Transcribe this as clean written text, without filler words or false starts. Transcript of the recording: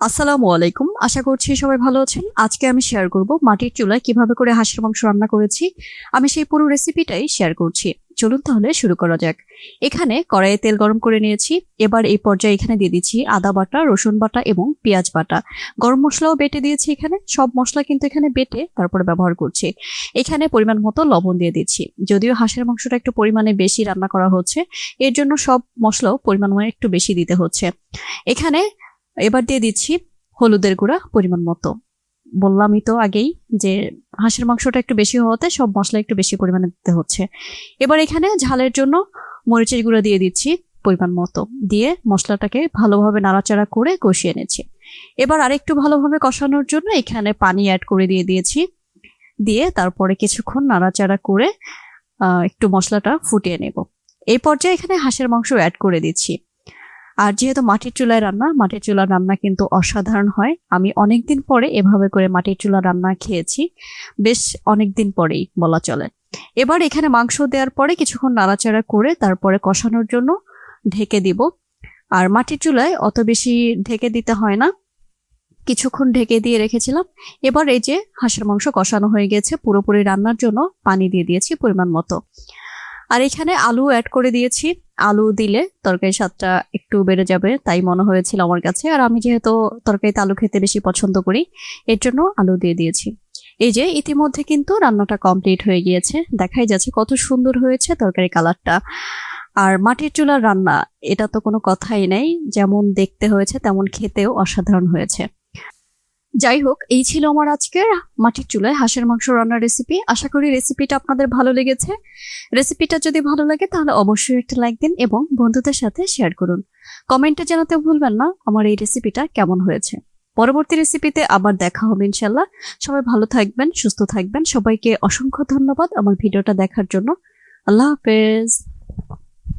আসসালামু আলাইকুম। আশা করছি সবাই ভালো আছেন। আজকে আমি শেয়ার করব মাটির চুলায় কিভাবে করে হাঁসের মাংস রান্না করেছি। আমি সেই পুরো রেসিপিটাই শেয়ার করছি। চলুন তাহলে শুরু করা যাক। এখানে কড়াইয়ে তেল গরম করে নিয়েছি। এবার এই পর্যায়ে এখানে দিয়ে দিচ্ছি আদা বাটা, রসুন বাটা এবং পেঁয়াজ বাটা। গরম মশলাও বেটে দিয়েছি এখানে। সব মশলা কিন্তু এখানে বেটে তারপরে ব্যবহার করছি। এখানে পরিমাণ মতো লবণ দিয়ে দিচ্ছি। যদিও হাঁসের মাংসটা একটু পরিমাণে বেশি রান্না করা হচ্ছে, এর জন্য সব মশলাও পরিমাণ একটু বেশি দিতে হচ্ছে। এখানে এবার দিয়ে দিচ্ছি হলুদের গুঁড়া পরিমাণ মতো। বললামই তো আগেই যে হাঁসের মাংসটা একটু বেশি হওয়াতে সব মশলা একটু বেশি পরিমাণে দিতে হচ্ছে। এবার এখানে ঝালের জন্য মরিচের গুঁড়া দিয়ে দিচ্ছি পরিমাণ মতো, দিয়ে মশলাটাকে ভালোভাবে নাড়াচাড়া করে কষিয়ে নিচ্ছি। এবার আরেকটু ভালোভাবে কষানোর জন্য এখানে পানি অ্যাড করে দিয়েছি। দিয়ে তারপরে কিছুক্ষণ নাড়াচাড়া করে একটু মশলাটা ফুটিয়ে নেব। এই পর্যায়ে এখানে হাঁসের মাংস অ্যাড করে দিচ্ছি। আর যেহেতু মাটির চুলায় রান্না, মাটির চুলার রান্না কিন্তু অসাধারণ হয়। আমি অনেকদিন পরে এভাবে করে মাটির চুলা রান্না খেয়েছি, বেশ অনেকদিন পরেই বলা চলে। এবার এখানে মাংস দেওয়ার পরে কিছুক্ষণ নাড়াচাড়া করে তারপরে কষানোর জন্য ঢেকে দিব। আর মাটির চুলায় অত বেশি ঢেকে দিতে হয় না, কিছুক্ষণ ঢেকে দিয়ে রেখেছিলাম। এবার এই যে হাঁসের মাংস কষানো হয়ে গেছে, পুরোপুরি রান্নার জন্য পানি দিয়ে দিয়েছি পরিমাণ মতো। আর এখানে আলু অ্যাড করে দিয়েছি। আলু দিলে তরকারির স্বাদটা একটু বেড়ে যাবে তাই মনে হয়েছিল আমার কাছে। আর আমি যেহেতু তরকারিতে আলু খেতে বেশি পছন্দ করি, এর জন্য আলু দিয়ে দিয়েছি। এই যে ইতিমধ্যে কিন্তু রান্নাটা কমপ্লিট হয়ে গিয়েছে, দেখাই যাচ্ছে কত সুন্দর হয়েছে তরকারি কালারটা। আর মাটির চুলার রান্না, এটা তো কোনো কথাই নেই, যেমন দেখতে হয়েছে তেমন খেতেও অসাধারণ হয়েছে। যাই হোক, এই ছিল আমার আজকের মাটির চুলায় হাঁসের মাংস রান্নার রেসিপি। আশা করি রেসিপিটা আপনাদের ভালো লেগেছে। রেসিপিটা যদি ভালো লাগে তাহলে অবশ্যই একটা লাইক দিন এবং বন্ধুদের সাথে শেয়ার করুন। কমেন্টে জানাতে ভুলবেন না আমার এই রেসিপিটা কেমন হয়েছে। পরবর্তী রেসিপিতে আবার দেখা হবে ইনশাল্লাহ। সবাই ভালো থাকবেন, সুস্থ থাকবেন। সবাইকে অসংখ্য ধন্যবাদ আমার ভিডিওটা দেখার জন্য। আল্লাহ হাফেজ।